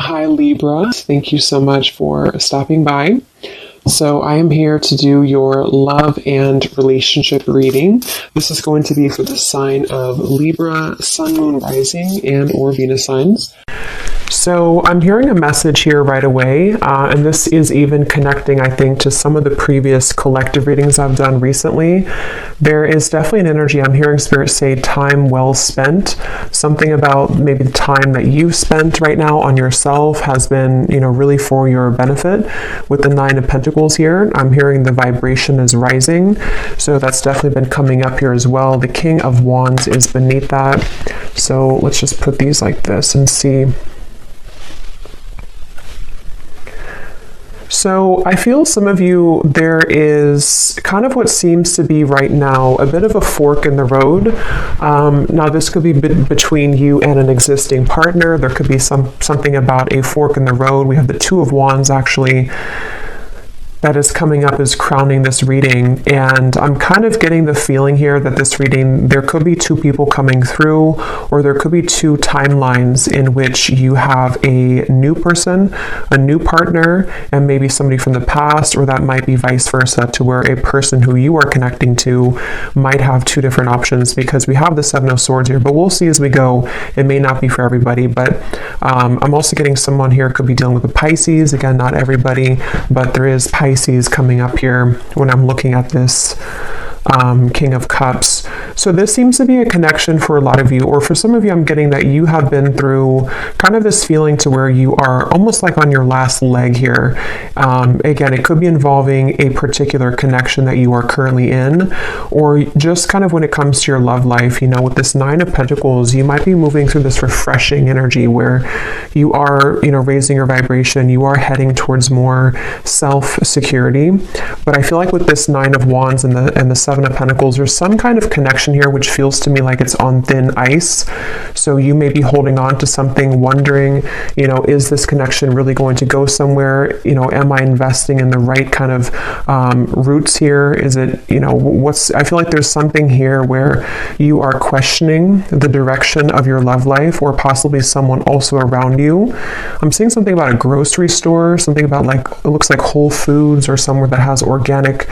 Hi Libra, thank you so much for stopping by. So I am here to do your love and relationship reading. This is going to be for the sign of Libra, Sun, Moon, Rising, and or Venus signs. So I'm hearing a message here right away, and this is even connecting, I think, to some of the previous collective readings I've done recently. There is definitely an energy. I'm hearing Spirit say time well spent. Something about maybe the time that you've spent right now on yourself has been, really for your benefit. With the Nine of Pentacles here, I'm hearing the vibration is rising. So that's definitely been coming up here as well. The King of Wands is beneath that. So let's just put these like this and see. So I feel some of you, there is kind of what seems to be right now a bit of a fork in the road. Now this could be between you and an existing partner. There could be something about a fork in the road. We have the Two of Wands actually that is coming up as crowning this reading, and I'm kind of getting the feeling here that this reading, there could be two people coming through, or there could be two timelines in which you have a new person, a new partner, and maybe somebody from the past, or that might be vice versa, to where a person who you are connecting to might have two different options, because we have the Seven of Swords here, but we'll see as we go. It may not be for everybody, but I'm also getting someone here could be dealing with a Pisces. Again, not everybody, but there is Pisces coming up here when I'm looking at this King of Cups. So this seems to be a connection for a lot of you, or for some of you, I'm getting that you have been through kind of this feeling to where you are almost like on your last leg here. Again, it could be involving a particular connection that you are currently in, or just kind of when it comes to your love life, with this Nine of Pentacles, you might be moving through this refreshing energy where you are, raising your vibration, you are heading towards more self-security. But I feel like with this Nine of Wands and the Seven of Pentacles, there's some kind of connection here which feels to me like it's on thin ice. So you may be holding on to something, wondering, is this connection really going to go somewhere? Am I investing in the right kind of roots here? Is it, I feel like there's something here where you are questioning the direction of your love life, or possibly someone also around you. I'm seeing something about a grocery store, something about it looks like Whole Foods, or somewhere that has organic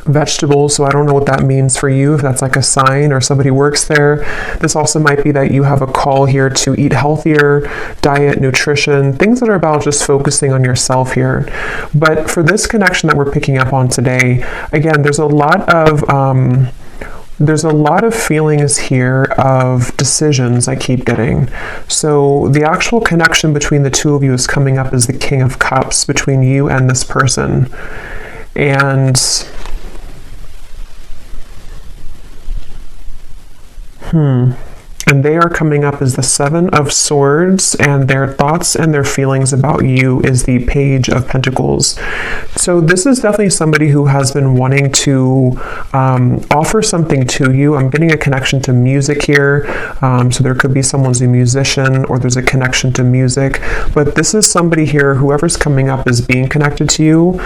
vegetables. So I don't know what that means for you, if that's like a sign or somebody works there. This also might be that you have a call here to eat healthier, diet, nutrition, things that are about just focusing on yourself here. But for this connection that we're picking up on today, again, there's a lot of feelings here of decisions I keep getting. So the actual connection between the two of you is coming up as the King of Cups between you and this person. And and they are coming up as the Seven of Swords, and their thoughts and their feelings about you is the Page of Pentacles. So this is definitely somebody who has been wanting to offer something to you. I'm getting a connection to music here. So there could be someone's a musician, or there's a connection to music. But this is somebody here, whoever's coming up as being connected to you.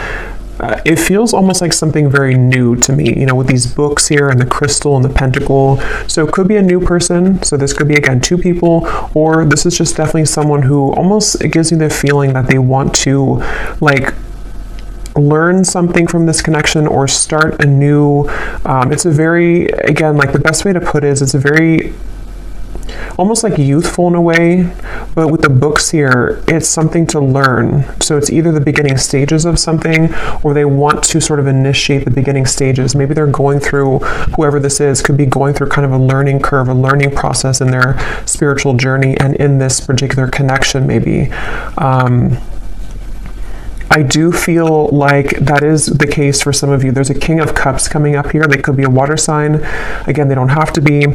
It feels almost like something very new to me, with these books here and the crystal and the pentacle. So it could be a new person. So this could be, again, two people, or this is just definitely someone who almost, it gives me the feeling that they want to learn something from this connection, or start a new, it's a very, again, the best way to put it is it's a very, almost like youthful in a way, but with the books here, it's something to learn. So it's either the beginning stages of something, or they want to sort of initiate the beginning stages. Maybe they're going through, whoever this is, could be going through kind of a learning curve, a learning process in their spiritual journey, and in this particular connection, maybe. I do feel like that is the case for some of you. There's a King of Cups coming up here. They could be a water sign. Again, they don't have to be,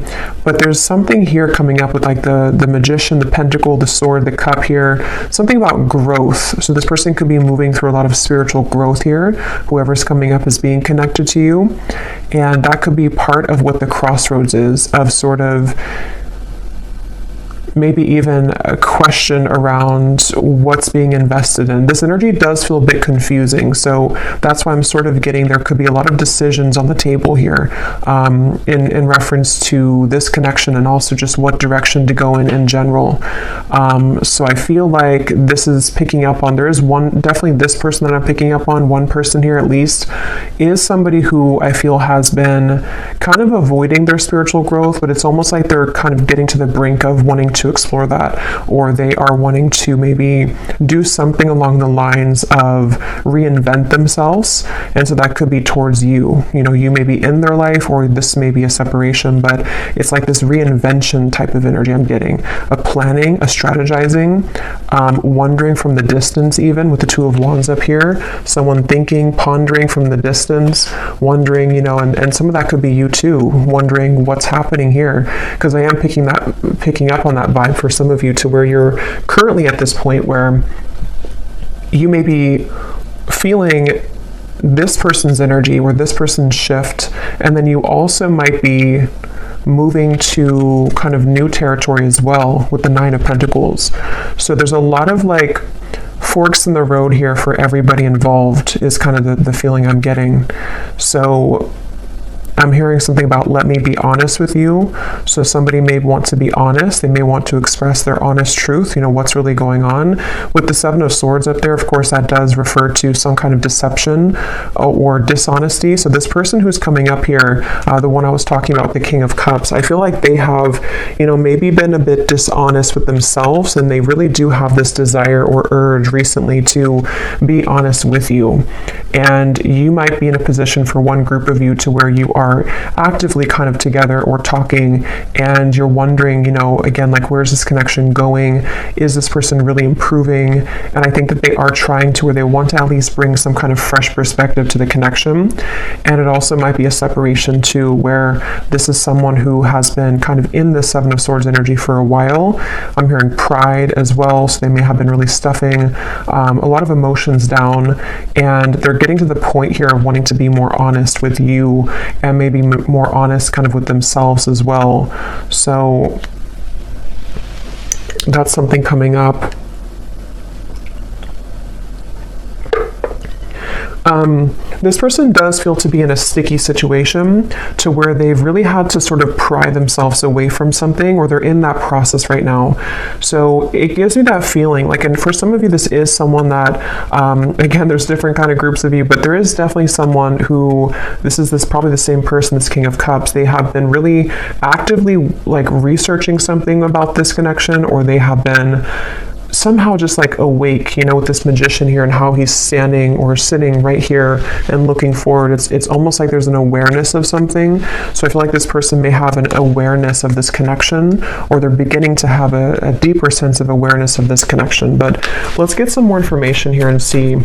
but there's something here coming up with the Magician, the Pentacle, the Sword, the Cup here. Something about growth. So this person could be moving through a lot of spiritual growth here, whoever's coming up as being connected to you. And that could be part of what the crossroads is, of sort of maybe even a question around what's being invested in. This energy does feel a bit confusing, so that's why I'm sort of getting there could be a lot of decisions on the table here in reference to this connection, and also just what direction to go in general. So I feel like this is picking up on, there is one, definitely this person that I'm picking up on, one person here at least, is somebody who I feel has been kind of avoiding their spiritual growth, but it's almost like they're kind of getting to the brink of wanting to explore that, or they are wanting to maybe do something along the lines of reinvent themselves. And so that could be towards you. You know, you may be in their life, or this may be a separation, but it's like this reinvention type of energy I'm getting. A planning, a strategizing, wondering from the distance, even with the Two of Wands up here. Someone thinking, pondering from the distance, wondering, you know, and some of that could be you too, wondering what's happening here. Because I am picking up on that vibe for some of you, to where you're currently at this point where you may be feeling this person's energy or this person's shift, and then you also might be moving to kind of new territory as well with the Nine of Pentacles. So there's a lot of like forks in the road here for everybody involved, is kind of the feeling I'm getting. So I'm hearing something about let me be honest with you. So somebody may want to be honest. They may want to express their honest truth, you know, what's really going on. With the Seven of Swords up there, of course, that does refer to some kind of deception or dishonesty. So this person who's coming up here, the one I was talking about, the King of Cups, I feel like they have, you know, maybe been a bit dishonest with themselves, and they really do have this desire or urge recently to be honest with you. And you might be in a position for one group of you to where you are actively kind of together or talking, and you're wondering, you know, again, like, where's this connection going? Is this person really improving? And I think that they are trying to, or they want to at least bring some kind of fresh perspective to the connection. And it also might be a separation too, where this is someone who has been kind of in the Seven of Swords energy for a while. I'm hearing pride as well, so they may have been really stuffing a lot of emotions down, and they're getting to the point here of wanting to be more honest with you, and maybe more honest kind of with themselves as well. So that's something coming up. This person does feel to be in a sticky situation, to where they've really had to sort of pry themselves away from something, or they're in that process right now. So it gives me that feeling like, and for some of you, this is someone that, again, there's different kind of groups of you, but there is definitely someone who, this is probably the same person, this King of Cups. They have been really actively like researching something about this connection, or they have been somehow just like awake, you know, with this Magician here and how he's standing or sitting right here and looking forward. It's almost like there's an awareness of something. So I feel like this person may have an awareness of this connection, or they're beginning to have a deeper sense of awareness of this connection. But let's get some more information here and see.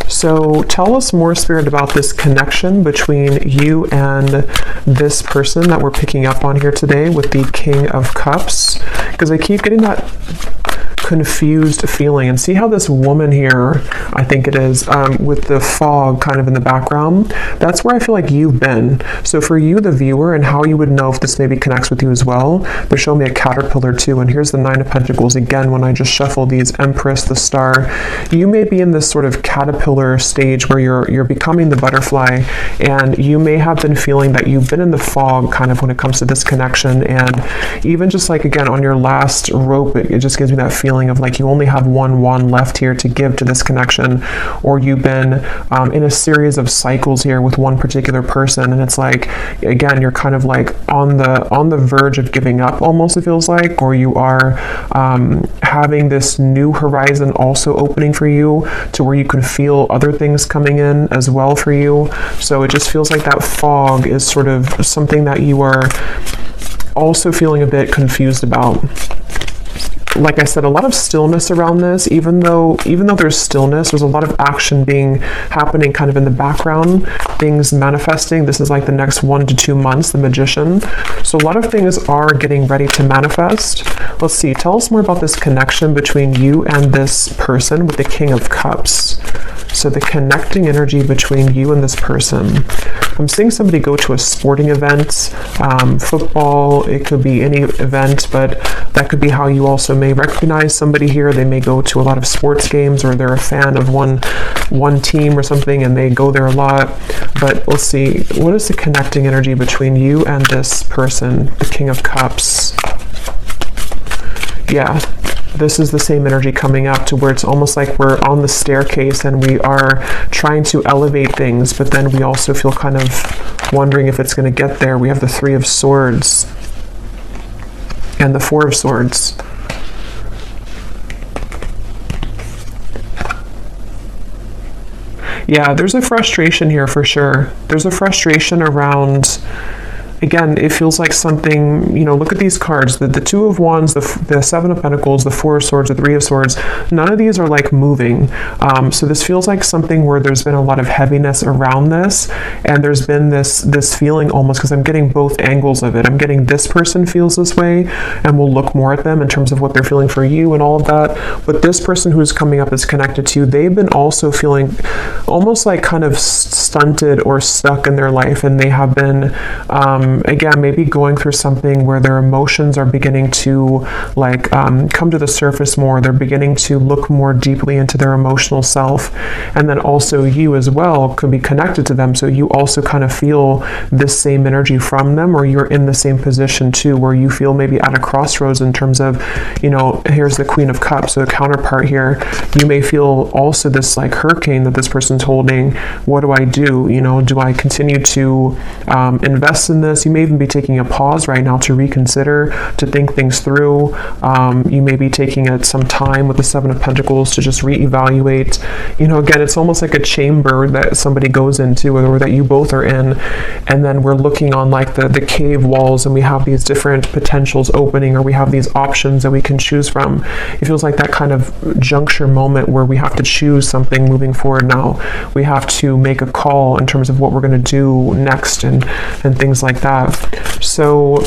So tell us more, Spirit, about this connection between you and this person that we're picking up on here today with the King of Cups, because I keep getting that confused feeling. And see how this woman here, I think it is, with the fog kind of in the background, that's where I feel like you've been. So for you, the viewer, and how you would know if this maybe connects with you as well, they're showing me a caterpillar too, and here's the Nine of Pentacles again. When I just shuffle these, Empress, the Star, you may be in this sort of caterpillar stage where you're becoming the butterfly, and you may have been feeling that you've been in the fog kind of when it comes to this connection. And even just like, again, on your last rope, it just gives me that feeling of like you only have one wand left here to give to this connection, or you've been in a series of cycles here with one particular person, and it's like, again, you're kind of like on the verge of giving up almost, it feels like, or you are having this new horizon also opening for you, to where you can feel other things coming in as well for you. So it just feels like that fog is sort of something that you are also feeling a bit confused about. Like I said, a lot of stillness around this. Even though there's stillness, there's a lot of action happening kind of in the background, things manifesting. This is like the next 1 to 2 months, the Magician. So a lot of things are getting ready to manifest. Let's see, tell us more about this connection between you and this person with the King of Cups. So the connecting energy between you and this person. I'm seeing somebody go to a sporting event, football, it could be any event, but that could be how you also may recognize somebody here. They may go to a lot of sports games, or they're a fan of one team or something and they go there a lot. But let's see, what is the connecting energy between you and this person? The King of Cups. Yeah, this is the same energy coming up, to where it's almost like we're on the staircase and we are trying to elevate things, but then we also feel kind of wondering if it's going to get there. We have the Three of Swords and the Four of Swords. Yeah, there's a frustration here for sure. There's a frustration around, again, it feels like something, look at these cards, the Two of Wands, the Seven of Pentacles, the Four of Swords, the Three of Swords. None of these are like moving. So this feels like something where there's been a lot of heaviness around this, and there's been this feeling almost, because I'm getting both angles of it. I'm getting this person feels this way, and we'll look more at them in terms of what they're feeling for you and all of that. But this person who's coming up is connected to you. They've been also feeling almost like kind of stunted or stuck in their life, and they have been again, maybe going through something where their emotions are beginning to come to the surface more. They're beginning to look more deeply into their emotional self. And then also you as well could be connected to them. So you also kind of feel this same energy from them, or you're in the same position too, where you feel maybe at a crossroads in terms of, here's the Queen of Cups, so the counterpart here. You may feel also this like hurricane that this person's holding. What do I do? Do I continue to invest in this? You may even be taking a pause right now to reconsider, to think things through. You may be taking some time with the Seven of Pentacles to just reevaluate. Again, it's almost like a chamber that somebody goes into, or that you both are in, and then we're looking on like the cave walls, and we have these different potentials opening, or we have these options that we can choose from. It feels like that kind of juncture moment where we have to choose something moving forward now. We have to make a call in terms of what we're going to do next, and things like that. So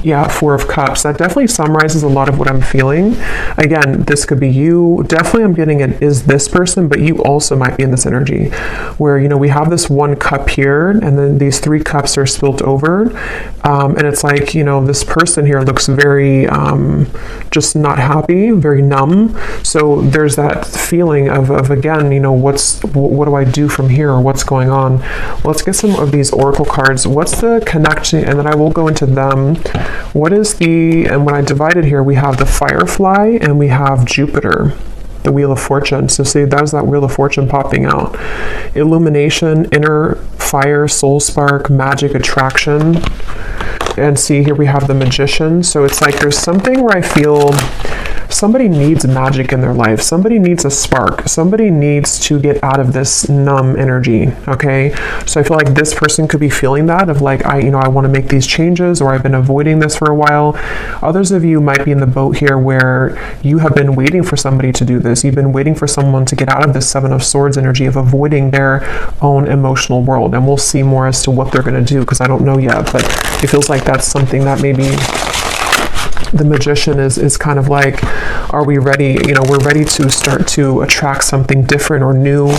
yeah, Four of Cups. That definitely summarizes a lot of what I'm feeling. Again, this could be you. Definitely I'm getting it is this person, but you also might be in this energy where, we have this one cup here, and then these three cups are spilt over. And it's like, this person here looks very just not happy, very numb. So there's that feeling of again, what do I do from here, or what's going on? Let's get some of these oracle cards. What's the connection? And then I will go into them. What is and when I divide it here, we have the Firefly and we have Jupiter, the Wheel of Fortune. So see, that was that Wheel of Fortune popping out. Illumination, inner fire, soul spark, magic, attraction. And see, here we have the Magician. So it's like there's something where I feel somebody needs magic in their life. Somebody needs a spark. Somebody needs to get out of this numb energy, okay? So I feel like this person could be feeling that of like, I want to make these changes, or I've been avoiding this for a while. Others of you might be in the boat here where you have been waiting for somebody to do this. You've been waiting for someone to get out of this Seven of Swords energy of avoiding their own emotional world. And we'll see more as to what they're going to do, because I don't know yet, but it feels like that's something that maybe the Magician is kind of like, are we ready? We're ready to start to attract something different or new.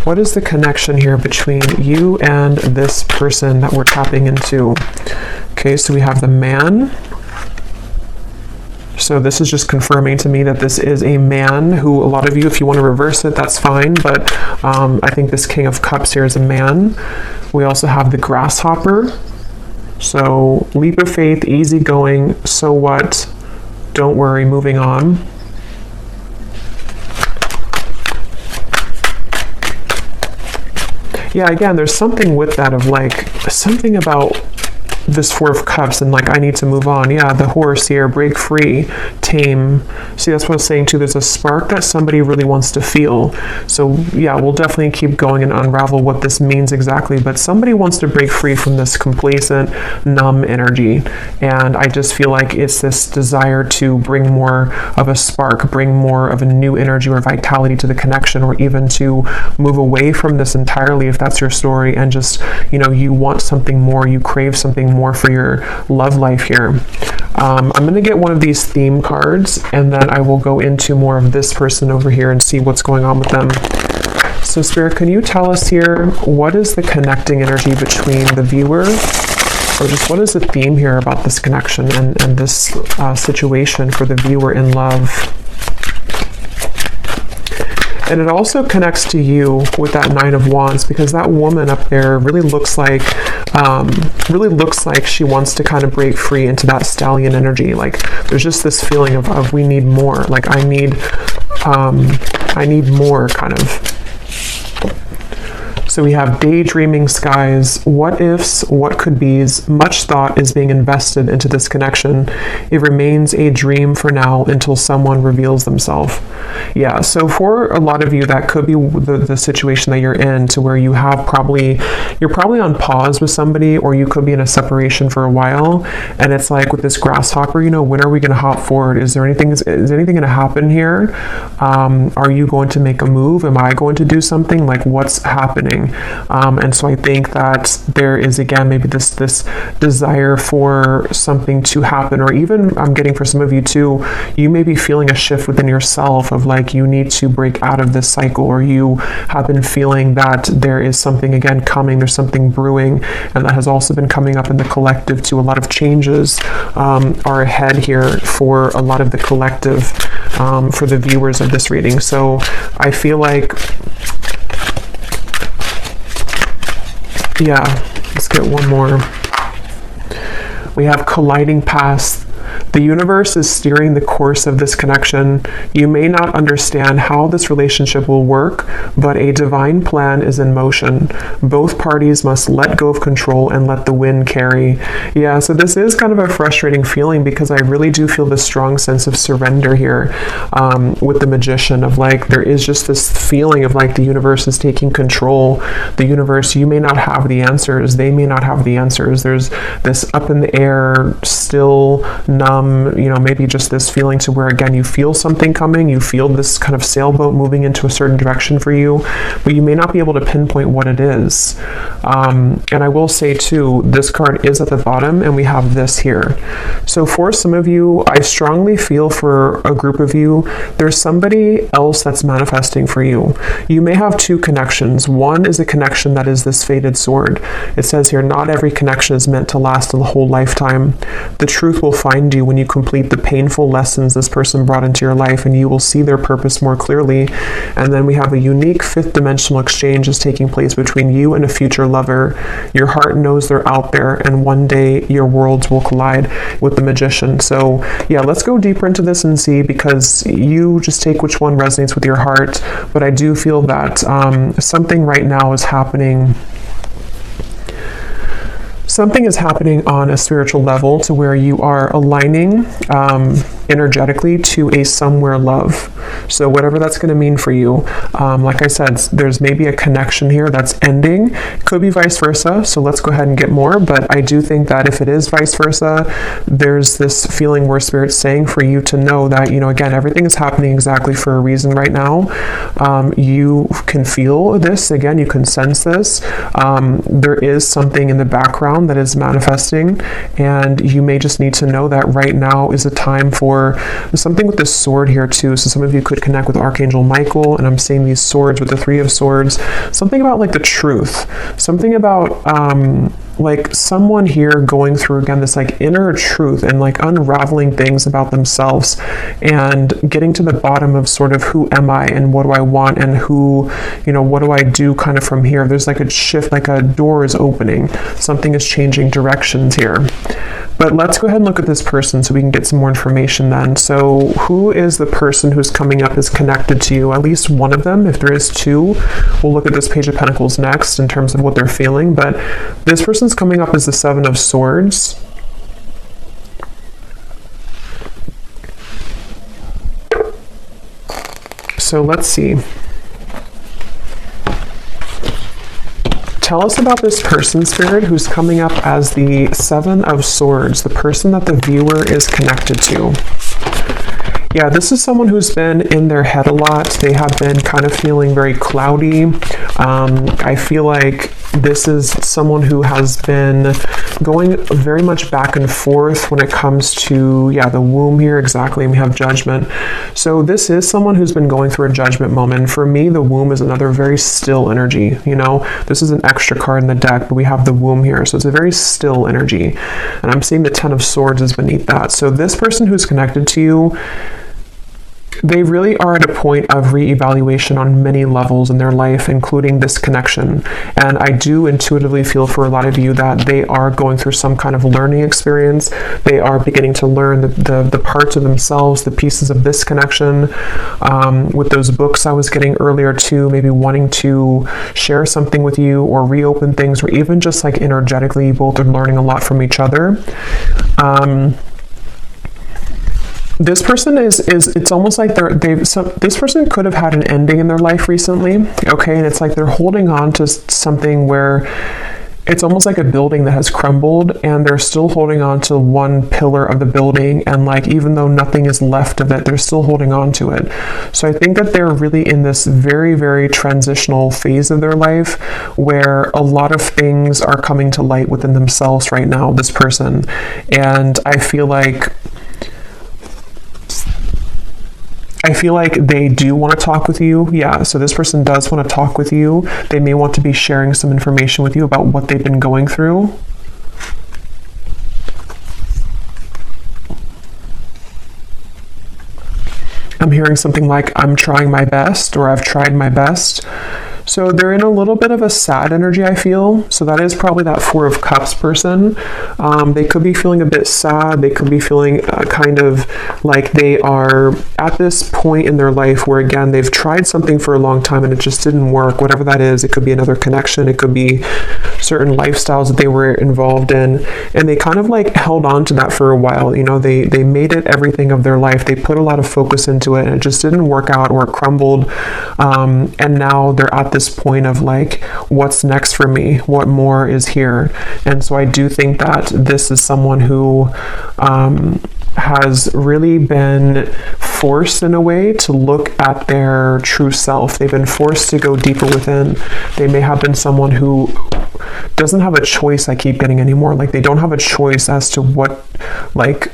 What is the connection here between you and this person that we're tapping into? Okay, so we have the Man. So this is just confirming to me that this is a man who, a lot of you, if you want to reverse it, that's fine. But I think this King of Cups here is a man. We also have the Grasshopper. So leap of faith, easygoing, so what? Don't worry, moving on. Yeah, again, there's something with that of like, something about this Four of Cups and like, I need to move on. Yeah, the Horse here, break free, tame. See, that's what I was saying too. There's a spark that somebody really wants to feel. So yeah, we'll definitely keep going and unravel what this means exactly. But somebody wants to break free from this complacent, numb energy. And I just feel like it's this desire to bring more of a spark, bring more of a new energy or vitality to the connection, or even to move away from this entirely if that's your story, and just, you want something more, you crave something more for your love life here. I'm going to get one of these theme cards, and then I will go into more of this person over here and see what's going on with them. So Spirit, can you tell us here, what is the connecting energy between the viewer, or just what is the theme here about this connection and this situation for the viewer in love? And it also connects to you with that Nine of Wands, because that woman up there really looks like she wants to kind of break free into that stallion energy. Like there's just this feeling of we need more. Like I need more kind of. So we have daydreaming skies, what ifs, what could be's. Much thought is being invested into this connection. It remains a dream for now until someone reveals themselves. Yeah, so for a lot of you, that could be the situation that you're in, to where you're probably on pause with somebody, or you could be in a separation for a while. And it's like with this grasshopper, you know, when are we going to hop forward? Is anything going to happen here? Are you going to make a move? Am I going to do something? Like what's happening? And so I think that there is, again, maybe this desire for something to happen, or even I'm getting for some of you too, you may be feeling a shift within yourself of like you need to break out of this cycle, or you have been feeling that there is something again coming, there's something brewing, and that has also been coming up in the collective too. A lot of changes are ahead here for a lot of the collective, for the viewers of this reading. So I feel like, yeah, let's get one more. We have colliding paths. The universe is steering the course of this connection. You may not understand how this relationship will work, but a divine plan is in motion. Both parties must let go of control and let the wind carry. Yeah, so this is kind of a frustrating feeling, because I really do feel this strong sense of surrender here with the Magician, of like there is just this feeling of like the universe is taking control. The universe, you may not have the answers, they may not have the answers. There's this up in the air, still numb, you know, maybe just this feeling to where, again, you feel something coming, you feel this kind of sailboat moving into a certain direction for you, but you may not be able to pinpoint what it is. And I will say too, this card is at the bottom, and we have this here. So for some of you, I strongly feel for a group of you, there's somebody else that's manifesting for you. You may have two connections. One is a connection that is this fated sword. It says here, not every connection is meant to last a whole lifetime. The truth will find you when you complete the painful lessons this person brought into your life, and you will see their purpose more clearly. And then we have a unique fifth dimensional exchange is taking place between you and a future lover. Your heart knows they're out there, and one day your worlds will collide with the Magician. So yeah, let's go deeper into this and see, because you just take which one resonates with your heart. But I do feel that something right now is happening. Something is happening on a spiritual level, to where you are aligning energetically to a somewhere love. So whatever that's going to mean for you, like I said, there's maybe a connection here that's ending. Could be vice versa. So let's go ahead and get more. But I do think that if it is vice versa, there's this feeling where Spirit's saying for you to know that, you know, again, everything is happening exactly for a reason right now. You can feel this, again, you can sense this. There is something in the background that is manifesting, and you may just need to know that right now is a time for something with this sword here too. So some of you could connect with Archangel Michael, and I'm seeing these swords with the Three of Swords. Something about like the truth, something about like someone here going through, again, this like inner truth and like unraveling things about themselves and getting to the bottom of sort of who am I and what do I want and who, you know, what do I do kind of from here. There's like a shift, like a door is opening. Something is changing directions here. But let's go ahead and look at this person so we can get some more information then. So who is the person who's coming up is connected to you? At least one of them. If there is two, we'll look at this Page of Pentacles next in terms of what they're feeling. But this person's coming up as the Seven of Swords. So let's see. Tell us about this person, Spirit, who's coming up as the Seven of Swords, the person that the viewer is connected to. Yeah, this is someone who's been in their head a lot. They have been kind of feeling very cloudy. I feel like This is someone who has been going very much back and forth when it comes to, yeah, the womb here, exactly, and we have judgment. So this is someone who's been going through a judgment moment. For me, the womb is another very still energy, you know? This is an extra card in the deck, but we have the womb here, so it's a very still energy. And I'm seeing the Ten of Swords is beneath that. So this person who's connected to you, they really are at a point of reevaluation on many levels in their life, including this connection. And I do intuitively feel for a lot of you that they are going through some kind of learning experience. They are beginning to learn the parts of themselves, the pieces of this connection. With those books I was getting earlier too, maybe wanting to share something with you or reopen things, or even just like energetically, you both are learning a lot from each other. This person is it's almost like this person could have had an ending in their life recently, okay? And it's like they're holding on to something where it's almost like a building that has crumbled, and they're still holding on to one pillar of the building, and like even though nothing is left of it, they're still holding on to it. So I think that they're really in this very, very transitional phase of their life where a lot of things are coming to light within themselves right now, this person. And I feel like they do want to talk with you. Yeah, so this person does want to talk with you. They may want to be sharing some information with you about what they've been going through. I'm hearing something like, I'm trying my best, or I've tried my best. So they're in a little bit of a sad energy, I feel. So that is probably that Four of Cups person. They could be feeling a bit sad. They could be feeling kind of like they are at this point in their life where, again, they've tried something for a long time and it just didn't work. Whatever that is, it could be another connection. It could be certain lifestyles that they were involved in. And they kind of like held on to that for a while. You know, they made it everything of their life. They put a lot of focus into it and it just didn't work out, or it crumbled. And now they're at this point of like, what's next for me? What more is here? And so I do think that this is someone who has really been forced in a way to look at their true self. They've been forced to go deeper within. They may have been someone who doesn't have a choice, I keep getting anymore. Like they don't have a choice as to what, like,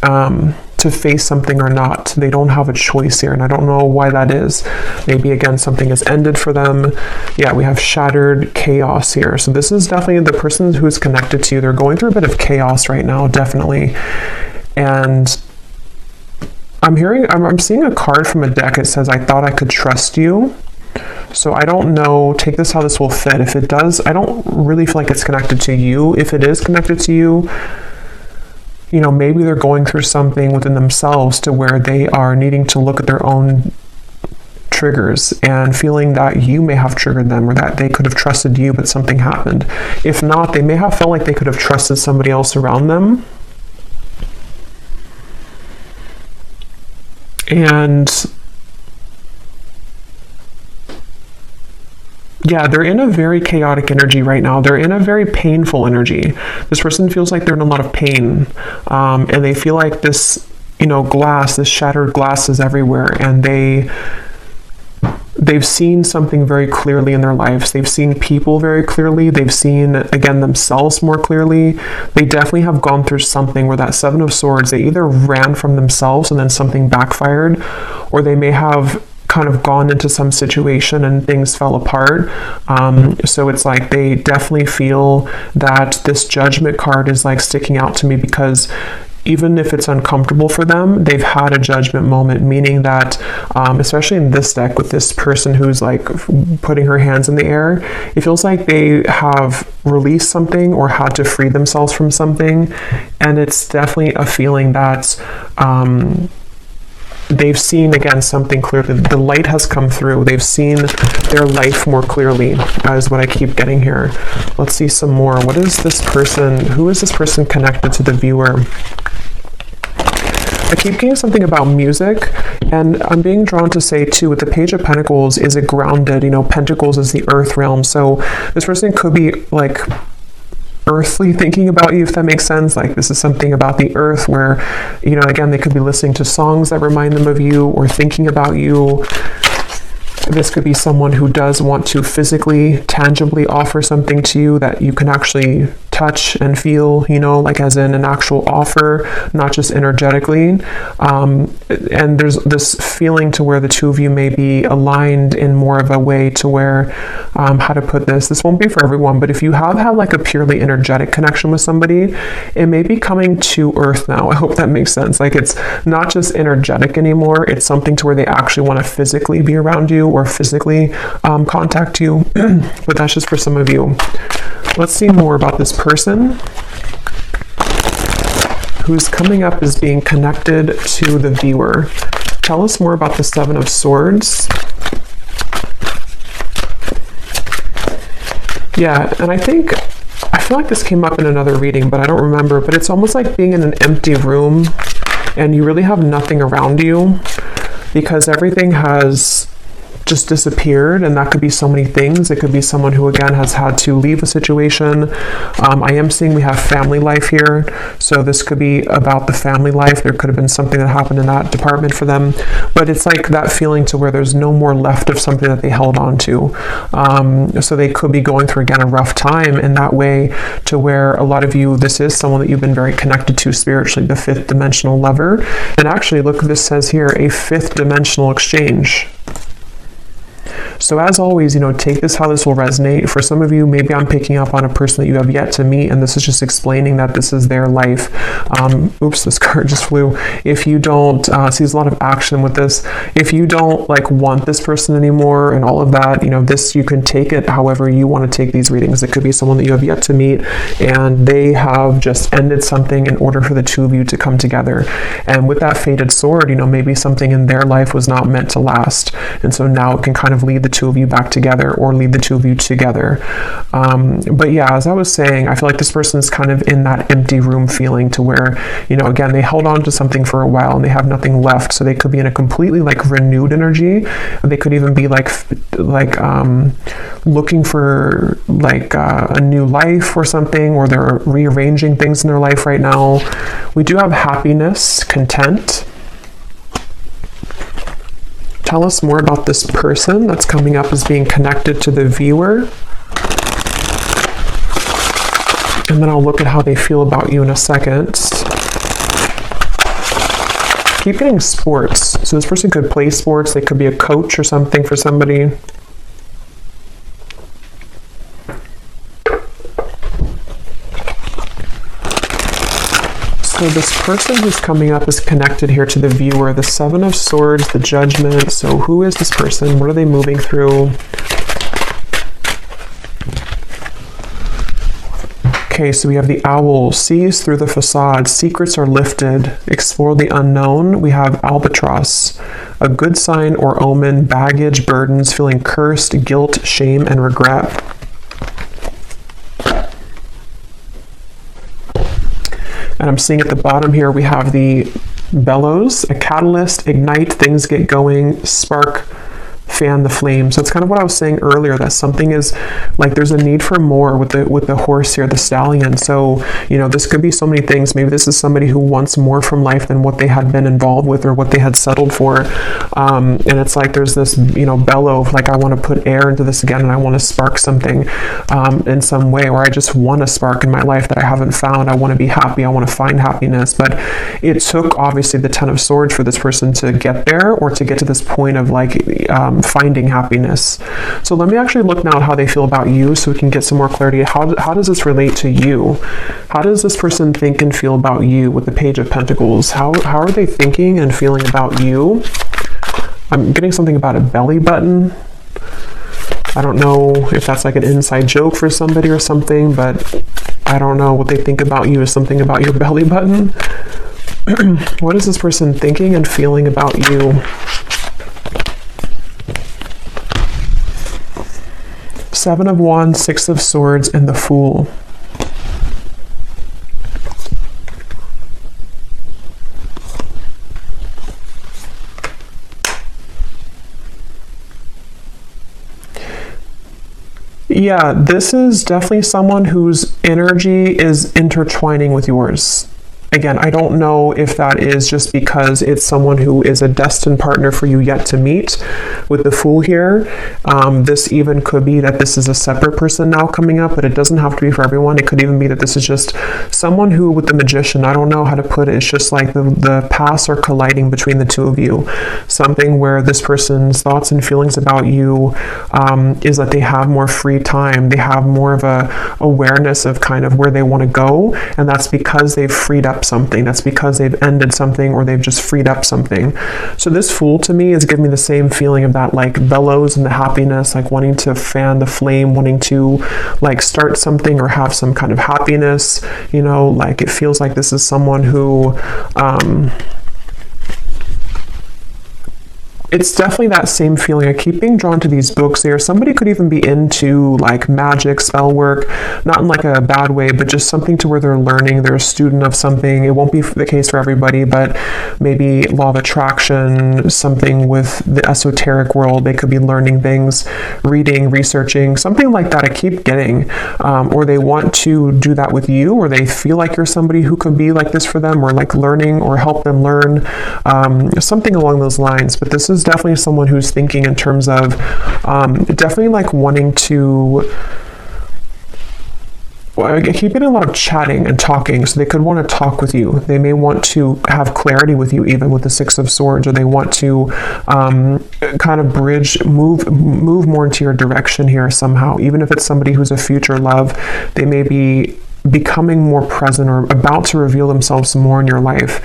to face something or not. They don't have a choice here, and I don't know why that is. Maybe again something has ended for them. Yeah, we have shattered chaos here. So this is definitely the person who's connected to you. They're going through a bit of chaos right now, definitely. And I'm seeing a card from a deck. It says, I thought I could trust you. So I don't know, take this how this will fit. If it does, I don't really feel like it's connected to you. If it is connected to you, you know, maybe they're going through something within themselves to where they are needing to look at their own triggers and feeling that you may have triggered them, or that they could have trusted you, but something happened. If not, they may have felt like they could have trusted somebody else around them. And yeah, they're in a very chaotic energy right now. They're in a very painful energy. This person feels like they're in a lot of pain. And they feel like this, you know, glass, this shattered glass is everywhere. And they've seen something very clearly in their lives. They've seen people very clearly. They've seen, again, themselves more clearly. They definitely have gone through something where that Seven of Swords, they either ran from themselves and then something backfired, or they may have kind of gone into some situation and things fell apart. So it's like they definitely feel that this Judgment card is like sticking out to me, because even if it's uncomfortable for them, they've had a judgment moment, meaning that, especially in this deck with this person who's like putting her hands in the air, it feels like they have released something or had to free themselves from something. And it's definitely a feeling that they've seen, again, something clearly. The light has come through. They've seen their life more clearly, is what I keep getting here. Let's see some more. What is this person? Who is this person connected to the viewer? I keep getting something about music, and I'm being drawn to say too, with the Page of Pentacles, is it grounded? You know, Pentacles is the earth realm. So this person could be like earthly thinking about you, if that makes sense. Like this is something about the earth where, you know, again, they could be listening to songs that remind them of you or thinking about you. This could be someone who does want to physically, tangibly offer something to you that you can actually touch and feel, you know, like as in an actual offer, not just energetically. And there's this feeling to where the two of you may be aligned in more of a way to where, how to put this won't be for everyone, but if you have had like a purely energetic connection with somebody, it may be coming to earth now. I hope that makes sense. Like it's not just energetic anymore. It's something to where they actually want to physically be around you or physically contact you. But that's just for some of you. Let's see more about this person who's coming up as being connected to the viewer. Tell us more about the Seven of Swords. Yeah, and I feel like this came up in another reading, but I don't remember, but it's almost like being in an empty room and you really have nothing around you because everything has just disappeared, and that could be so many things. It could be someone who again has had to leave a situation. I am seeing we have family life here, so this could be about the family life. There could have been something that happened in that department for them, but it's like that feeling to where there's no more left of something that they held on to. So they could be going through again a rough time in that way, to where a lot of you, this is someone that you've been very connected to spiritually, the fifth dimensional lover. And actually look, this says here a fifth dimensional exchange. So as always, you know, take this how this will resonate. For some of you, maybe I'm picking up on a person that you have yet to meet, and this is just explaining that this is their life. Oops, this card just flew. If you don't, see there's a lot of action with this. If you don't like want this person anymore and all of that, you know, this, you can take it however you want to take these readings. It could be someone that you have yet to meet and they have just ended something in order for the two of you to come together. And with that fated sword, you know, maybe something in their life was not meant to last. And so now it can kind of lead the two of you back together or lead the two of you together. But yeah, as I was saying, I feel like this person is kind of in that empty room feeling to where, you know, again, they held on to something for a while and they have nothing left. So they could be in a completely like renewed energy. They could even be like looking for like a new life or something, or they're rearranging things in their life right now. We do have happiness, content. Tell us more about this person that's coming up as being connected to the viewer. And then I'll look at how they feel about you in a second. Keep getting sports. So this person could play sports. They could be a coach or something for somebody. So this person who's coming up is connected here to the viewer, the Seven of Swords, the Judgment. So who is this person? What are they moving through? Okay, so we have the Owl, sees through the facade, secrets are lifted, explore the unknown. We have Albatross, a good sign or omen, baggage, burdens, feeling cursed, guilt, shame, and regret. And I'm seeing at the bottom here, we have the Bellows, a catalyst, ignite, things get going, spark, fan the flame. So it's kind of what I was saying earlier, that something is like, there's a need for more with the horse here, the stallion. So, you know, this could be so many things. Maybe this is somebody who wants more from life than what they had been involved with or what they had settled for. And it's like, there's this, you know, bellow of like, I want to put air into this again and I want to spark something in some way, or I just want a spark in my life that I haven't found. I want to be happy. I want to find happiness. But it took obviously the Ten of Swords for this person to get there, or to get to this point of like, finding happiness. So let me actually look now at how they feel about you, so we can get some more clarity. How does this relate to you? How does this person think and feel about you with the Page of Pentacles? How are they thinking and feeling about you? I'm getting something about a belly button. I don't know if that's like an inside joke for somebody or something, but I don't know what they think about you is something about your belly button. What is this person thinking and feeling about you? Seven of Wands, Six of Swords, and the Fool. Yeah, this is definitely someone whose energy is intertwining with yours. Again, I don't know if that is just because it's someone who is a destined partner for you yet to meet with the Fool here. This even could be that this is a separate person now coming up, but it doesn't have to be for everyone. It could even be that this is just someone who, with the Magician, I don't know how to put it, it's just like the paths are colliding between the two of you. Something where this person's thoughts and feelings about you is that they have more free time. They have more of a awareness of kind of where they want to go, and that's because they've freed up something. That's because they've ended something, or they've just freed up something. So this Fool to me is giving me the same feeling of that like bellows and the happiness, like wanting to fan the flame, wanting to like start something or have some kind of happiness, you know, like it feels like this is someone who it's definitely that same feeling. I keep being drawn to these books here. Somebody could even be into like magic, spell work, not in like a bad way, but just something to where they're learning, they're a student of something. It won't be the case for everybody, but maybe law of attraction, something with the esoteric world. They could be learning things, reading, researching, something like that. I keep getting, or they want to do that with you, or they feel like you're somebody who could be like this for them, or like learning or help them learn, something along those lines. But this is definitely someone who's thinking in terms of definitely like wanting to, I keep getting a lot of chatting and talking, so they could want to talk with you. They may want to have clarity with you, even with the Six of Swords, or they want to kind of bridge, move more into your direction here somehow. Even if it's somebody who's a future love, they may be becoming more present or about to reveal themselves more in your life.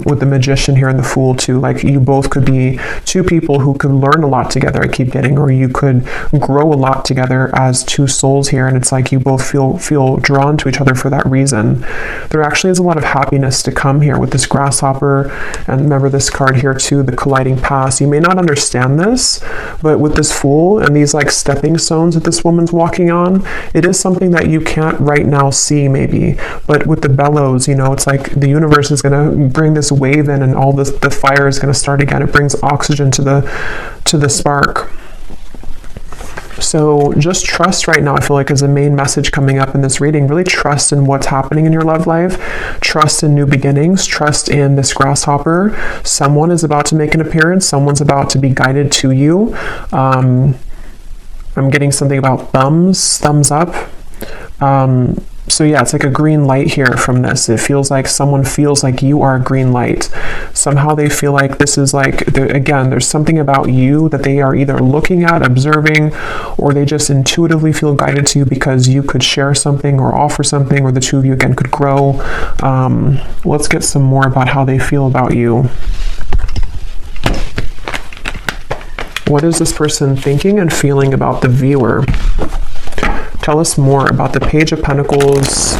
With the Magician here and the Fool too, like you both could be two people who could learn a lot together, I keep getting, or you could grow a lot together as two souls here, and it's like you both feel drawn to each other for that reason. There actually is a lot of happiness to come here with this Grasshopper, and remember this card here too, the colliding paths. You may not understand this, but with this Fool and these like stepping stones that this woman's walking on, it is something that you can't right now see maybe, but with the bellows, you know, it's like the universe is going to bring this wave in, and all this, the fire is going to start again. It brings oxygen to the spark. So just trust right now, I feel like, is the main message coming up in this reading. Really trust in what's happening in your love life. Trust in new beginnings. Trust in this Grasshopper. Someone is about to make an appearance. Someone's about to be guided to you. I'm getting something about thumbs up. So yeah, it's like a green light here from this. It feels like someone feels like you are a green light. Somehow they feel like this is like, again, there's something about you that they are either looking at, observing, or they just intuitively feel guided to you because you could share something or offer something, or the two of you again could grow. Let's get some more about how they feel about you. What is this person thinking and feeling about the viewer? Tell us more about the Page of Pentacles.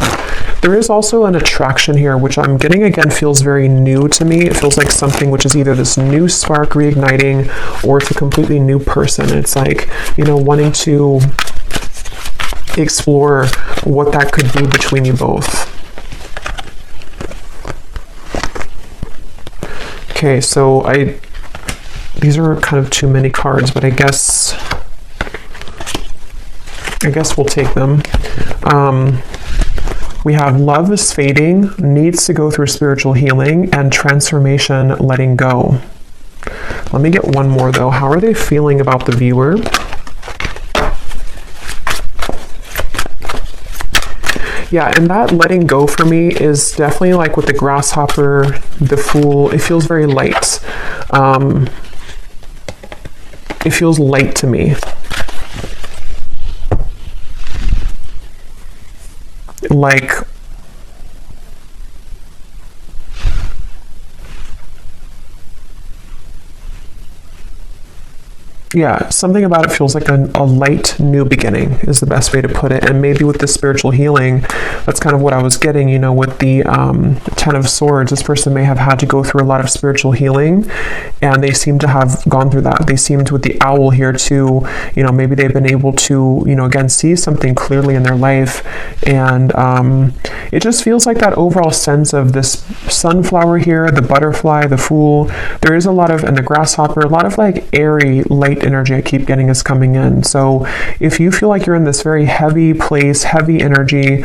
There is also an attraction here, which I'm getting again feels very new to me. It feels like something which is either this new spark reigniting, or it's a completely new person. It's like, you know, wanting to explore what that could be between you both. Okay, so these are kind of too many cards, but I guess we'll take them. We have love is fading, needs to go through spiritual healing, and transformation, letting go. Let me get one more though. How are they feeling about the viewer? Yeah, and that letting go for me is definitely like with the Grasshopper, the Fool. It feels very light. It feels light to me. Like, yeah, something about it feels like a light new beginning is the best way to put it. And maybe with the spiritual healing, that's kind of what I was getting, you know, with the Ten of Swords. This person may have had to go through a lot of spiritual healing, and they seem to have gone through that. They seemed with the Owl here too, you know, maybe they've been able to, you know, again, see something clearly in their life. And it just feels like that overall sense of this sunflower here, the butterfly, the Fool. There is a lot of, and the Grasshopper, a lot of like airy, light energy I keep getting is coming in. So if you feel like you're in this very heavy place, heavy energy,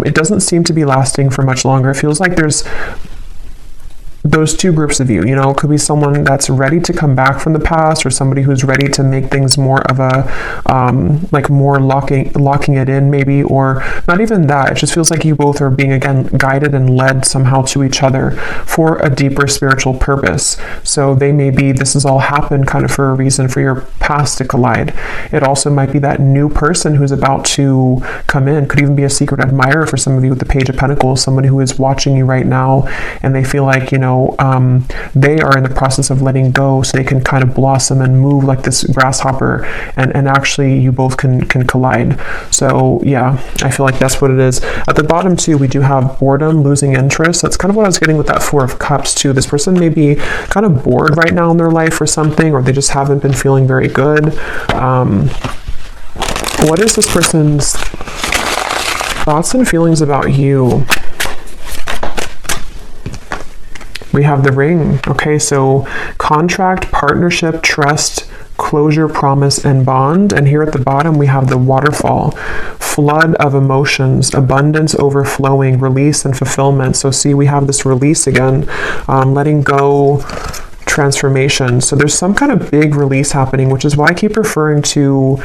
It doesn't seem to be lasting for much longer. It feels like there's those two groups of you, you know, it could be someone that's ready to come back from the past, or somebody who's ready to make things more of a, like more locking it in maybe, or not even that. It just feels like you both are being, again, guided and led somehow to each other for a deeper spiritual purpose. So they may be, this has all happened kind of for a reason for your past to collide. It also might be that new person who's about to come in, could even be a secret admirer for some of you with the Page of Pentacles, somebody who is watching you right now, and they feel like, you know, they are in the process of letting go so they can kind of blossom and move like this grasshopper, and actually you both can collide. So yeah, I feel like that's what it is. At the bottom too, we do have boredom, losing interest. That's kind of what I was getting with that Four of Cups too. This person may be kind of bored right now in their life or something, or they just haven't been feeling very good. What is this person's thoughts and feelings about you? We have the Ring. Okay, so contract, partnership, trust, closure, promise, and bond. And here at the bottom, we have the Waterfall. Flood of emotions, abundance overflowing, release and fulfillment. So see, we have this release again, letting go, transformation. So there's some kind of big release happening, which is why I keep referring to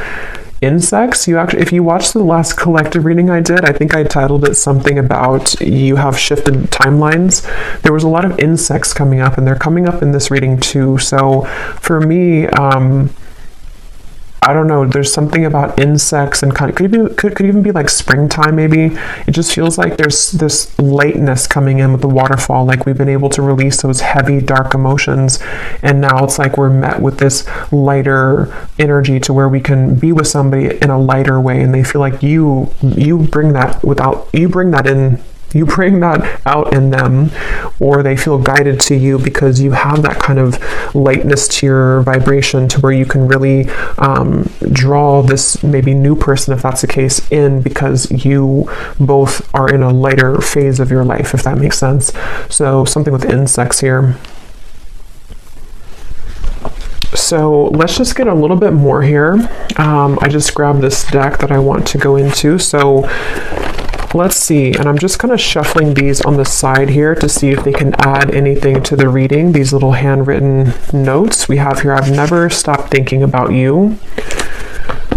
insects. You actually, if you watched the last collective reading I did, I think I titled it something about you have shifted timelines. There was a lot of insects coming up, and they're coming up in this reading too. So for me, I don't know, there's something about insects, and kind of could even be like springtime maybe. It just feels like there's this lightness coming in with the waterfall, like we've been able to release those heavy dark emotions, and now it's like we're met with this lighter energy to where we can be with somebody in a lighter way, and they feel like you bring that out in them, or they feel guided to you because you have that kind of lightness to your vibration, to where you can really draw this maybe new person, if that's the case, in, because you both are in a lighter phase of your life, if that makes sense. So something with insects here. So let's just get a little bit more here. I just grabbed this deck that I want to go into. So let's see, and I'm just kind of shuffling these on the side here to see if they can add anything to the reading. These little handwritten notes we have here. I've never stopped thinking about you.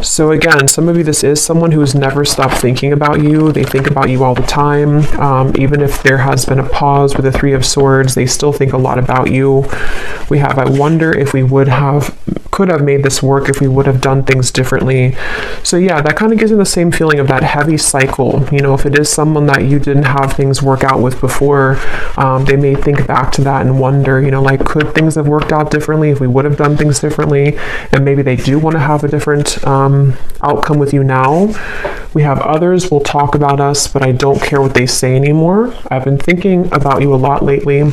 So again, some of you, this is someone who has never stopped thinking about you. They think about you all the time. Even if there has been a pause with the Three of Swords, they still think a lot about you. We have, I wonder if we could have made this work if we would have done things differently. So yeah, that kind of gives you the same feeling of that heavy cycle. You know, if it is someone that you didn't have things work out with before, they may think back to that and wonder, you know, like, could things have worked out differently if we would have done things differently? And maybe they do want to have a different outcome with you now. We have others will talk about us, but I don't care what they say anymore. I've been thinking about you a lot lately.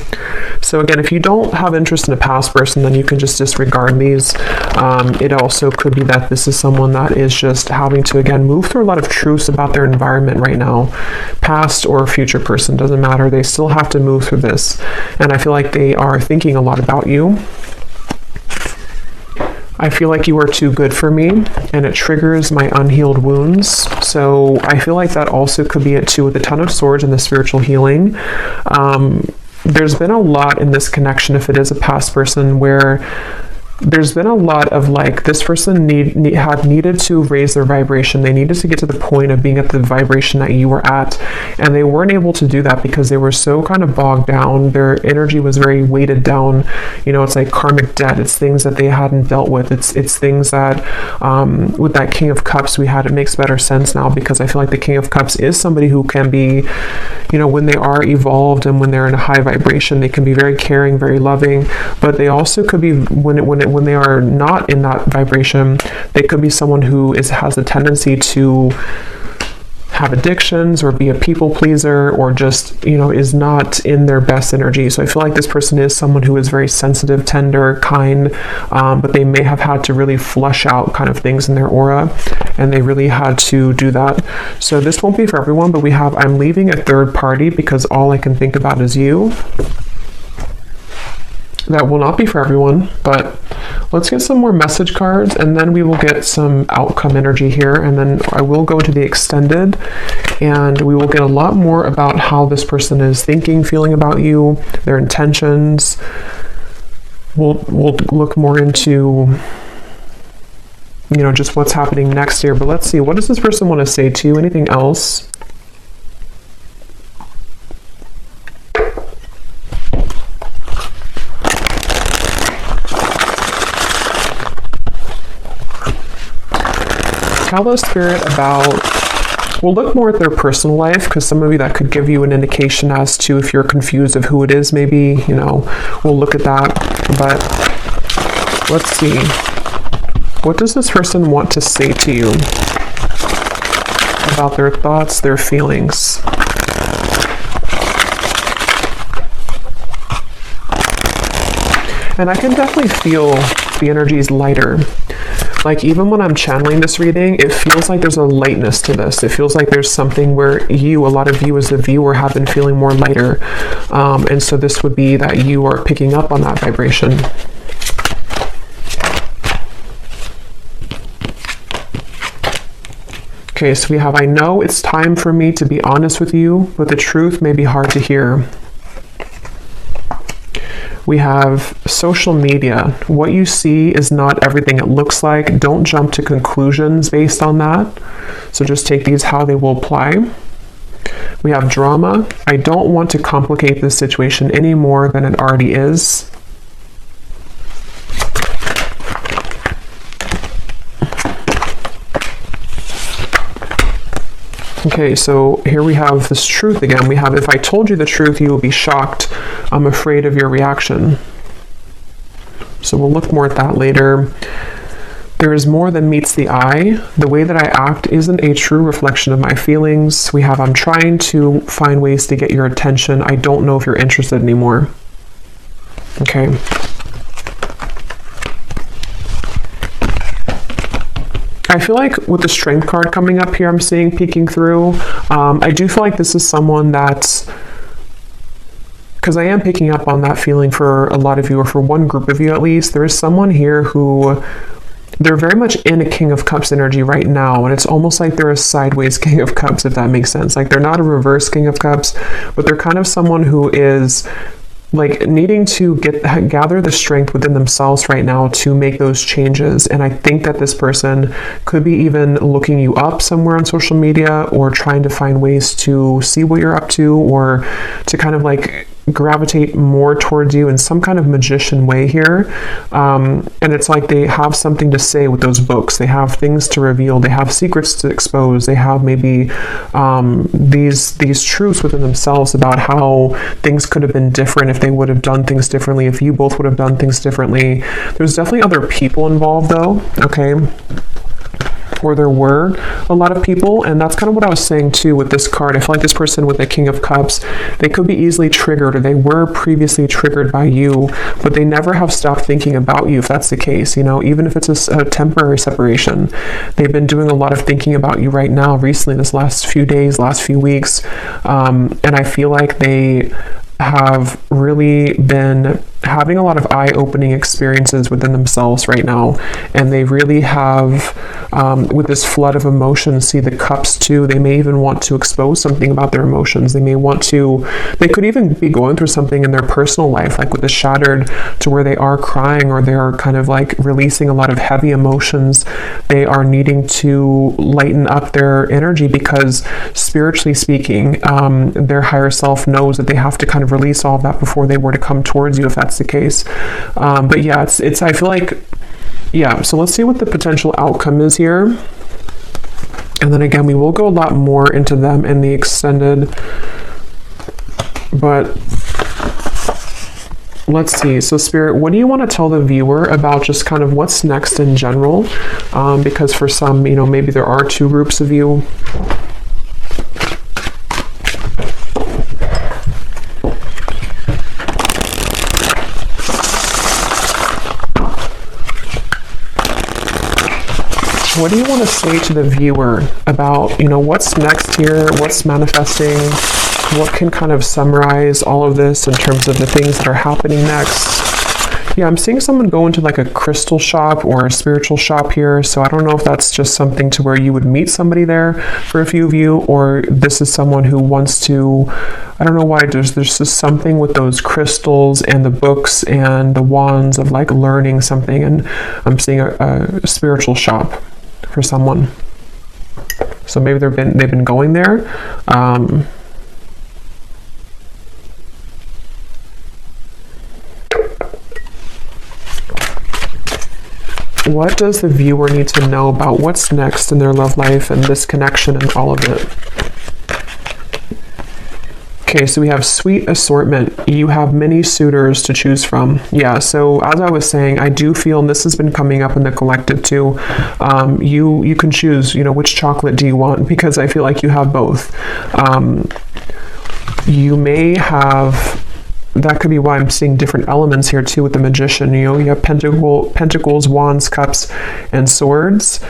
So again, if you don't have interest in a past person, then you can just disregard these. It also could be that this is someone that is just having to, again, move through a lot of truths about their environment right now. Past or future person, doesn't matter. They still have to move through this. And I feel like they are thinking a lot about you. I feel like you are too good for me, and it triggers my unhealed wounds. So I feel like that also could be it too, with the Ten of Swords and the spiritual healing. There's been a lot in this connection, if it is a past person, where there's been a lot of like, this person had needed to raise their vibration. They needed to get to the point of being at the vibration that you were at, and they weren't able to do that because they were so kind of bogged down. Their energy was very weighted down. You know, it's like karmic debt. It's things that they hadn't dealt with. It's things that with that King of Cups we had, it makes better sense now, because I feel like the King of Cups is somebody who can be, you know, when they are evolved and when they're in a high vibration, they can be very caring, very loving, but they also could be, when they are not in that vibration, they could be someone who has a tendency to have addictions or be a people pleaser, or just, you know, is not in their best energy. So I feel like this person is someone who is very sensitive, tender, kind, but they may have had to really flush out kind of things in their aura, and they really had to do that. So this won't be for everyone, but we have, I'm leaving a third party because all I can think about is you. That will not be for everyone, but Let's get some more message cards, and then we will get some outcome energy here, and then I will go to the extended, and we will get a lot more about how this person is thinking, feeling about you, their intentions. We'll look more into, you know, just what's happening next here. But let's see, what does this person want to say to you? Anything else? Tell the Spirit about, we'll look more at their personal life, because some of you, that could give you an indication as to if you're confused of who it is, maybe, you know, we'll look at that. But let's see. What does this person want to say to you about their thoughts, their feelings? And I can definitely feel the energies lighter. Like, even when I'm channeling this reading, it feels like there's a lightness to this. It feels like there's something where you, a lot of you as the viewer, have been feeling more lighter. And so this would be that you are picking up on that vibration. Okay, so we have, I know it's time for me to be honest with you, but the truth may be hard to hear. We have social media. What you see is not everything it looks like. Don't jump to conclusions based on that. So just take these how they will apply. We have drama. I don't want to complicate this situation any more than it already is. Okay, so here we have this truth again. We have, if I told you the truth, you will be shocked. I'm afraid of your reaction. So we'll look more at that later. There is more than meets the eye. The way that I act isn't a true reflection of my feelings. We have, I'm trying to find ways to get your attention. I don't know if you're interested anymore. Okay. I feel like with the Strength card coming up here, I'm seeing peeking through. I do feel like this is someone that's, because I am picking up on that feeling for a lot of you, or for one group of you at least. There is someone here who, they're very much in a King of Cups energy right now, and it's almost like they're a sideways King of Cups, if that makes sense. Like, they're not a reverse King of Cups, but they're kind of someone who is like needing to gather the strength within themselves right now to make those changes. And I think that this person could be even looking you up somewhere on social media, or trying to find ways to see what you're up to, or to kind of like gravitate more towards you in some kind of magician way here. And it's like they have something to say with those books. They have things to reveal. They have secrets to expose. They have maybe these truths within themselves about how things could have been different if they would have done things differently, if you both would have done things differently. There's definitely other people involved though, okay? Or there were a lot of people, and that's kind of what I was saying too with this card. I feel like this person with the King of Cups, they could be easily triggered, or they were previously triggered by you, but they never have stopped thinking about you, if that's the case. You know, even if it's a temporary separation, they've been doing a lot of thinking about you right now, recently, this last few days, last few weeks, and I feel like they have really been having a lot of eye-opening experiences within themselves right now, and they really have, with this flood of emotions, see the cups too. They may even want to expose something about their emotions. They may want to, they could even be going through something in their personal life, like with the Shattered, to where they are crying, or they're kind of like releasing a lot of heavy emotions. They are needing to lighten up their energy, because spiritually speaking, their higher self knows that they have to kind of release all of that before they were to come towards you, if that's the case. But yeah, it's I feel like, yeah, so let's see what the potential outcome is here. And then again, we will go a lot more into them in the extended, but let's see. So Spirit, what do you want to tell the viewer about just kind of what's next in general? Because for some, you know, maybe there are two groups of you. What do you want to say to the viewer about, you know, what's next here, what's manifesting, what can kind of summarize all of this in terms of the things that are happening next? Yeah, I'm seeing someone go into like a crystal shop or a spiritual shop here. So I don't know if that's just something to where you would meet somebody there for a few of you, or this is someone who wants to, I don't know why, there's just something with those crystals and the books and the wands of like learning something. And I'm seeing a spiritual shop for someone. So maybe they've been going there. What does the viewer need to know about what's next in their love life and this connection and all of it? Okay, so we have sweet assortment. You have many suitors to choose from. Yeah, so as I was saying, I do feel, and this has been coming up in the collective too, you can choose, which chocolate do you want, because I feel like you have both. You may have, that could be why I'm seeing different elements here too with the Magician. You have pentacles, wands, cups, and swords.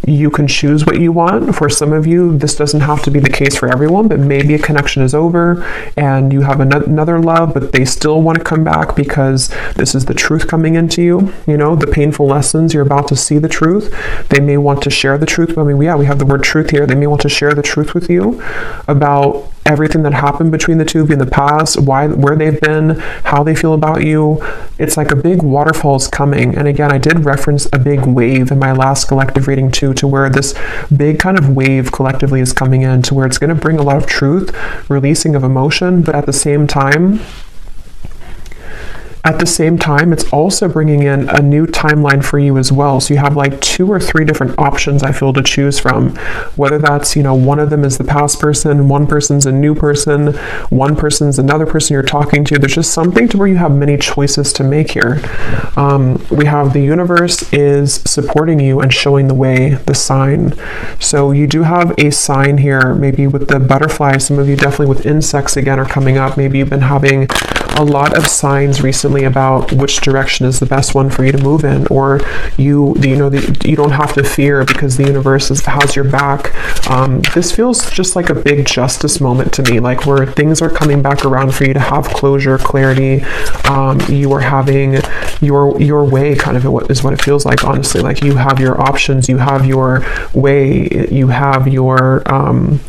You can choose what you want. For some of you, this doesn't have to be the case for everyone, but maybe a connection is over and you have another love, but they still want to come back because this is the truth coming into you. The painful lessons, you're about to see the truth. They may want to share the truth. I mean, we have the word truth here. They may want to share the truth with you about everything that happened between the two of you in the past, where they've been, how they feel about you. It's like a big waterfall is coming. And again, I did reference a big wave in my last collective reading too, to where this big kind of wave collectively is coming in, to where it's going to bring a lot of truth, releasing of emotion, but at the same time, it's also bringing in a new timeline for you as well. So you have like 2 or 3 different options, I feel, to choose from. Whether that's, one of them is the past person, one person's a new person, one person's another person you're talking to. There's just something to where you have many choices to make here. We have the universe is supporting you and showing the way, the sign. So you do have a sign here, maybe with the butterfly. Some of you definitely with insects again are coming up. Maybe you've been having a lot of signs recently about which direction is the best one for you to move in, or you don't have to fear because the universe has your back. This feels just like a big justice moment to me, like where things are coming back around for you to have closure, clarity. You are having your way, kind of is what it feels like, honestly. Like you have your options, you have your way, you have your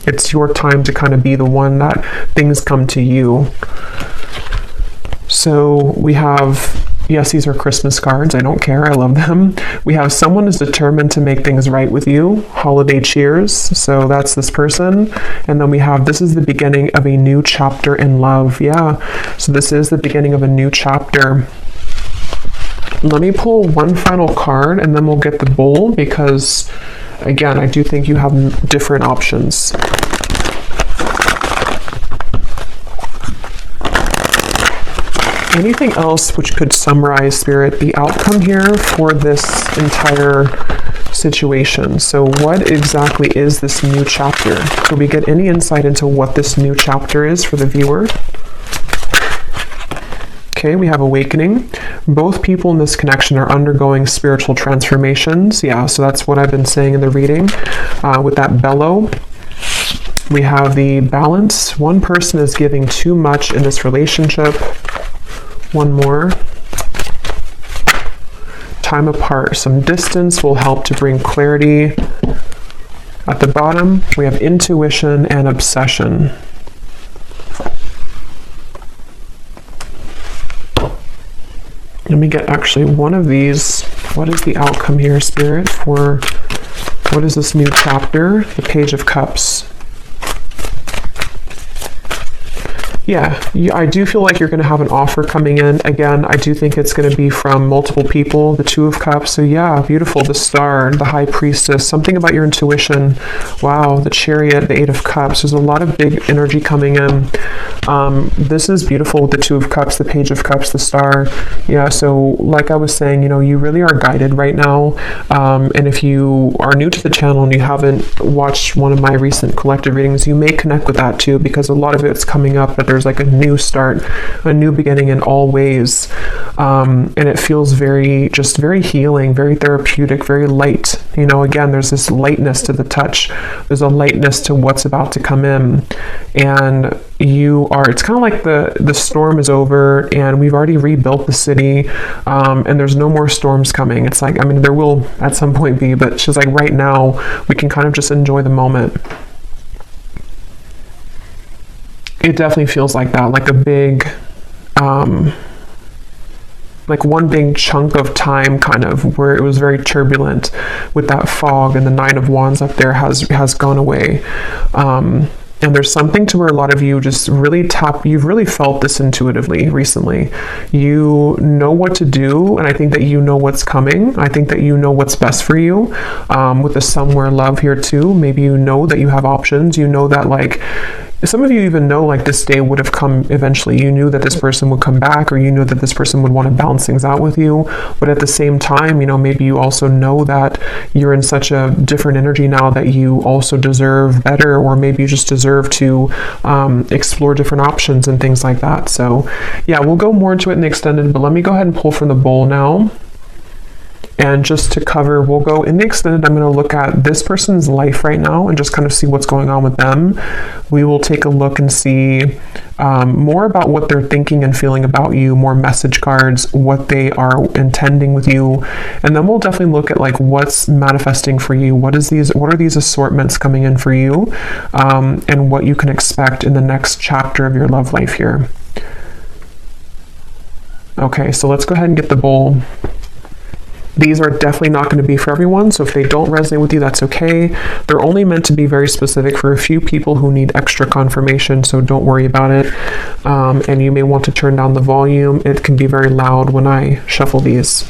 it's your time to kind of be the one that things come to you. So we have, yes, these are Christmas cards. I don't care. I love them. We have someone is determined to make things right with you. Holiday cheers. So that's this person. And then we have, this is the beginning of a new chapter in love. Yeah. So this is the beginning of a new chapter. Let me pull one final card and then we'll get the bowl, because again, I do think you have different options. Anything else which could summarize, Spirit, the outcome here for this entire situation? So what exactly is this new chapter? Could we get any insight into what this new chapter is for the viewer? Okay, we have awakening. Both people in this connection are undergoing spiritual transformations. Yeah, so that's what I've been saying in the reading. With that bellow, we have the balance. One person is giving too much in this relationship. One more. Time apart. Some distance will help to bring clarity. At the bottom, we have intuition and obsession. Let me get actually one of these. What is the outcome here, Spirit, for what is this new chapter? The Page of Cups. Yeah, I do feel like you're going to have an offer coming in. Again, I do think it's going to be from multiple people. The Two of Cups. So yeah, beautiful. The Star, the High Priestess. Something about your intuition. Wow, the Chariot, the Eight of Cups. There's a lot of big energy coming in. This is beautiful with the Two of Cups, the Page of Cups, the Star. Yeah, so like I was saying, you really are guided right now. And if you are new to the channel and you haven't watched one of my recent collective readings, you may connect with that too, because a lot of it's coming up that there's like a new start, a new beginning in all ways. And it feels just very healing, very therapeutic, very light. You know, again, there's this lightness to the touch. There's a lightness to what's about to come in. And it's kind of like the storm is over and we've already rebuilt the city, and there's no more storms coming. It's like, I mean, there will at some point be, but she's like, right now we can kind of just enjoy the moment. It definitely feels like that, like a big, like one big chunk of time kind of where it was very turbulent with that fog, and the Nine of Wands up there has gone away. And there's something to where a lot of you just really you've really felt this intuitively recently. You know what to do, and I think that you know what's coming. I think that you know what's best for you. With the somewhere love here too, maybe you know that you have options. You know that, like, some of you even know, like, this day would have come eventually. You knew that this person would come back, or you knew that this person would want to balance things out with you. But at the same time, you know, maybe you also know that you're in such a different energy now that you also deserve better, or maybe you just deserve to explore different options and things like that. So yeah, we'll go more into it in the extended, but let me go ahead and pull from the bowl now. And just to cover, we'll go in the extended. I'm going to look at this person's life right now and just kind of see what's going on with them. We will take a look and see more about what they're thinking and feeling about you, more message cards, what they are intending with you. And then we'll definitely look at, like, what's manifesting for you. What are these assortments coming in for you, and what you can expect in the next chapter of your love life here. Okay, so let's go ahead and get the bowl. These are definitely not going to be for everyone, so if they don't resonate with you, that's okay. They're only meant to be very specific for a few people who need extra confirmation, so don't worry about it. And you may want to turn down the volume. It can be very loud when I shuffle these.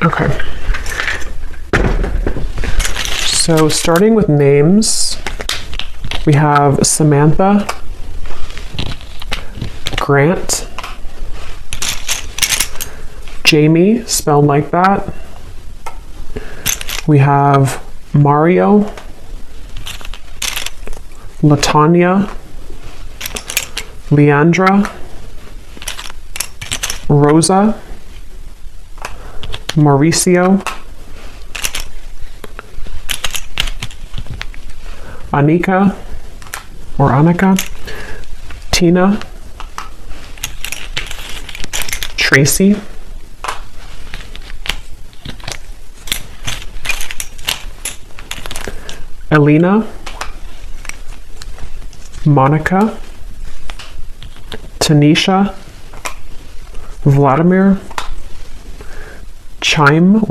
Okay. So starting with names, we have Samantha, Grant, Jamie, spelled like that. We have Mario, Latanya, Leandra, Rosa, Mauricio, Anika, Tina, Tracy, Elena, Monica, Tanisha, Vladimir, Chaim,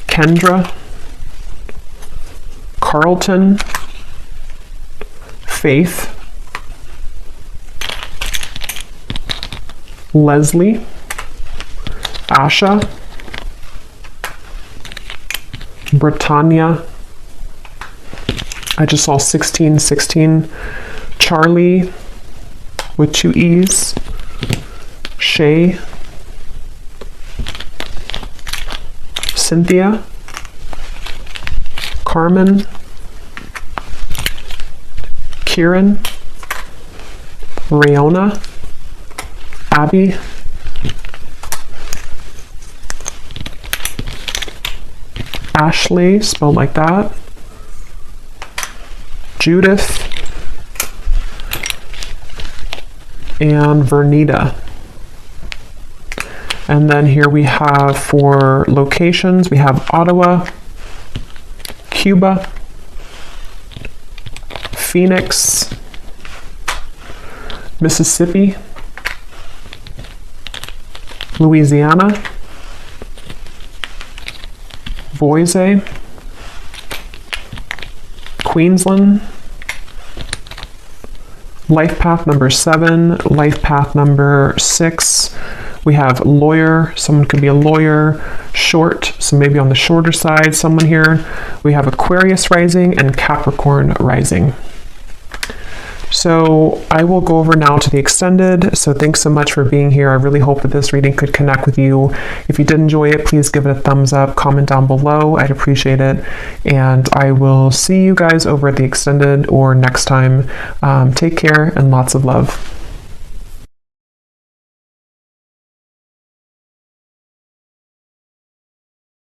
Kendra, Carlton, Faith, Leslie, Asha, Britannia, I just saw 1616, Charlie with 2 E's, Shay, Cynthia, Carmen, Kieran, Rayona, Abby, Ashley, spelled like that, Judith, and Vernita. And then here we have for locations, we have Ottawa, Cuba, Phoenix, Mississippi, Louisiana, Boise, Queensland, life path number 7, life path number 6. We have lawyer, someone could be a lawyer, short, so maybe on the shorter side, someone here. We have Aquarius rising and Capricorn rising. So I will go over now to the extended. So thanks so much for being here. I really hope that this reading could connect with you. If you did enjoy it, please give it a thumbs up, comment down below. I'd appreciate it. And I will see you guys over at the extended or next time. Take care and lots of love.